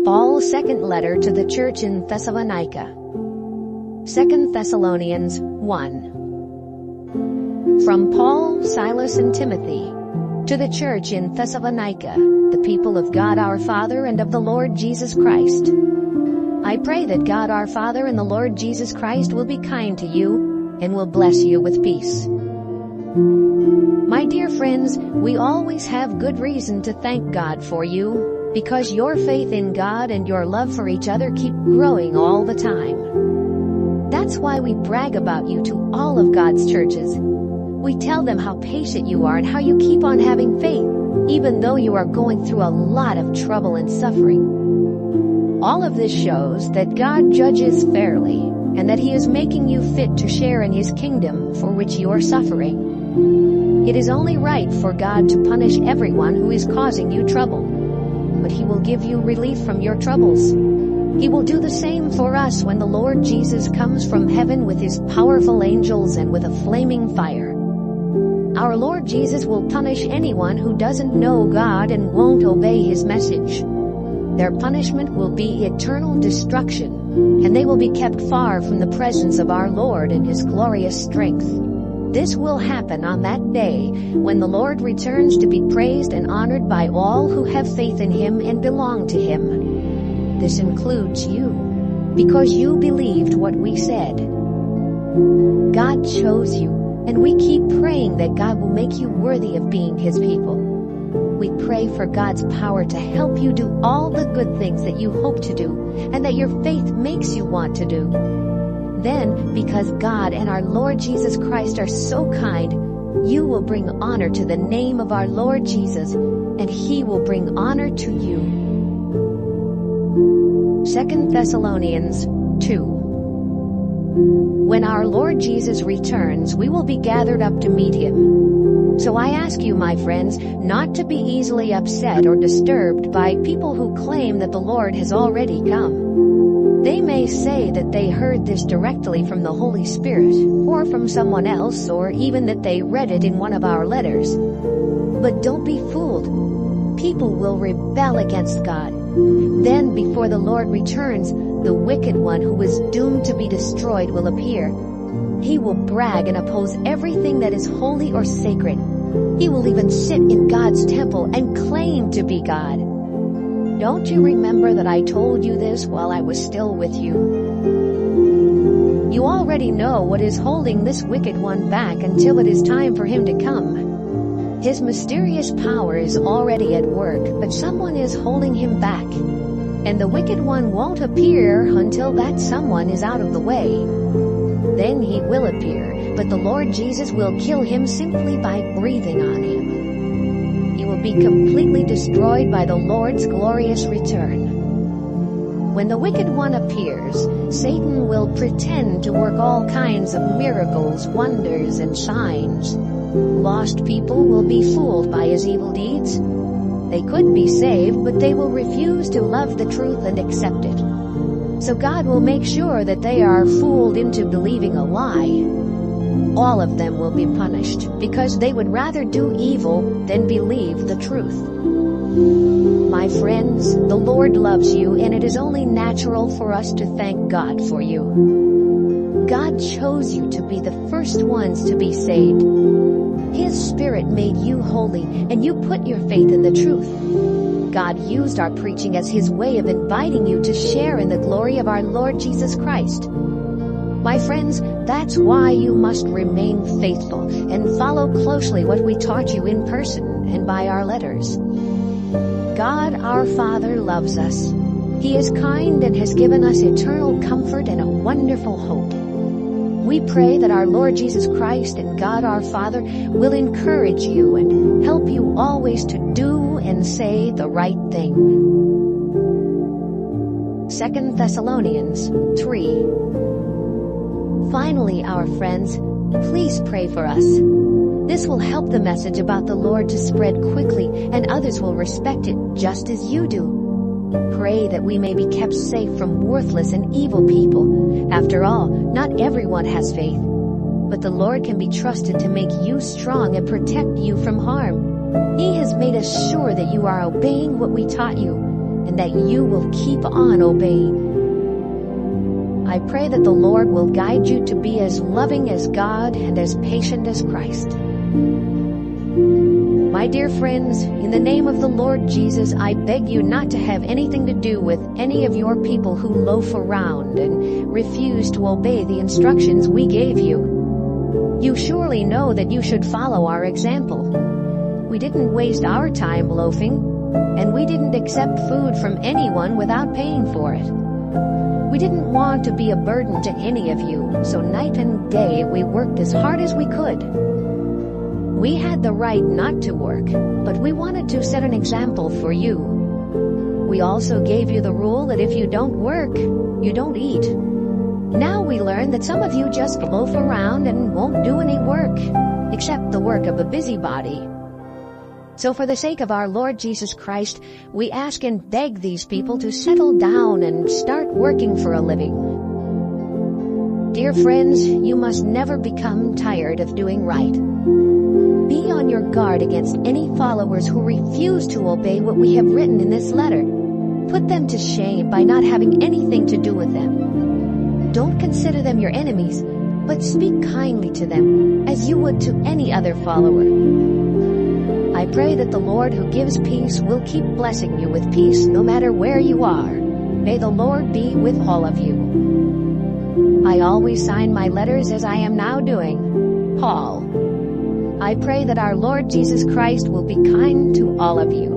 Paul's second letter to the church in Thessalonica. 2 Thessalonians 1. From Paul, Silas, and Timothy, to the church in Thessalonica, the people of God our Father and of the Lord Jesus Christ. I pray that God our Father and the Lord Jesus Christ will be kind to you and will bless you with peace. My dear friends, we always have good reason to thank God for you, because your faith in God and your love for each other keep growing all the time. That's why we brag about you to all of God's churches. We tell them how patient you are and how you keep on having faith, even though you are going through a lot of trouble and suffering. All of this shows that God judges fairly, and that He is making you fit to share in His kingdom for which you are suffering. It is only right for God to punish everyone who is causing you trouble. But He will give you relief from your troubles. He will do the same for us when the Lord Jesus comes from heaven with His powerful angels and with a flaming fire. Our Lord Jesus will punish anyone who doesn't know God and won't obey His message. Their punishment will be eternal destruction, and they will be kept far from the presence of our Lord and His glorious strength. This will happen on that day when the Lord returns to be praised and honored by all who have faith in Him and belong to Him. This includes you, because you believed what we said. God chose you, and we keep praying that God will make you worthy of being His people. We pray for God's power to help you do all the good things that you hope to do, and that your faith makes you want to do. Then, because God and our Lord Jesus Christ are so kind, you will bring honor to the name of our Lord Jesus, and He will bring honor to you. 2 Thessalonians 2. When our Lord Jesus returns, we will be gathered up to meet Him. So I ask you, my friends, not to be easily upset or disturbed by people who claim that the Lord has already come. They may say that they heard this directly from the Holy Spirit, or from someone else, or even that they read it in one of our letters. But don't be fooled. People will rebel against God. Then, before the Lord returns, the wicked one who is doomed to be destroyed will appear. He will brag and oppose everything that is holy or sacred. He will even sit in God's temple and claim to be God. Don't you remember that I told you this while I was still with you? You already know what is holding this wicked one back until it is time for him to come. His mysterious power is already at work, but someone is holding him back. And the wicked one won't appear until that someone is out of the way. Then he will appear, but the Lord Jesus will kill him simply by breathing on him. He will be completely destroyed by the Lord's glorious return. When the wicked one appears, Satan will pretend to work all kinds of miracles, wonders, and signs. Lost people will be fooled by his evil deeds. They could be saved, but they will refuse to love the truth and accept it. So God will make sure that they are fooled into believing a lie. All of them will be punished, because they would rather do evil than believe the truth. My friends, the Lord loves you, and it is only natural for us to thank God for you. God chose you to be the first ones to be saved. His Spirit made you holy, and you put your faith in the truth. God used our preaching as His way of inviting you to share in the glory of our Lord Jesus Christ. My friends, that's why you must remain faithful and follow closely what we taught you in person and by our letters. God our Father loves us. He is kind and has given us eternal comfort and a wonderful hope. We pray that our Lord Jesus Christ and God our Father will encourage you and help you always to do and say the right thing. 2 Thessalonians 3. Finally, our friends, please pray for us. This will help the message about the Lord to spread quickly, and others will respect it just as you do. Pray that we may be kept safe from worthless and evil people. After all, not everyone has faith. But the Lord can be trusted to make you strong and protect you from harm. He has made us sure that you are obeying what we taught you. and that you will keep on obeying. I pray that the Lord will guide you to be as loving as God and as patient as Christ. My dear friends, in the name of the Lord Jesus, I beg you not to have anything to do with any of your people who loaf around and refuse to obey the instructions we gave you. You surely know that you should follow our example. We didn't waste our time loafing, and we didn't accept food from anyone without paying for it. We didn't want to be a burden to any of you, so night and day we worked as hard as we could. We had the right not to work, but we wanted to set an example for you. We also gave you the rule that if you don't work, you don't eat. Now we learn that some of you just loaf around and won't do any work, except the work of a busybody. So for the sake of our Lord Jesus Christ, we ask and beg these people to settle down and start working for a living. Dear friends, you must never become tired of doing right. Be on your guard against any followers who refuse to obey what we have written in this letter. Put them to shame by not having anything to do with them. Don't consider them your enemies, but speak kindly to them, as you would to any other follower. I pray that the Lord who gives peace will keep blessing you with peace no matter where you are. May the Lord be with all of you. I always sign my letters as I am now doing, Paul. I pray that our Lord Jesus Christ will be kind to all of you.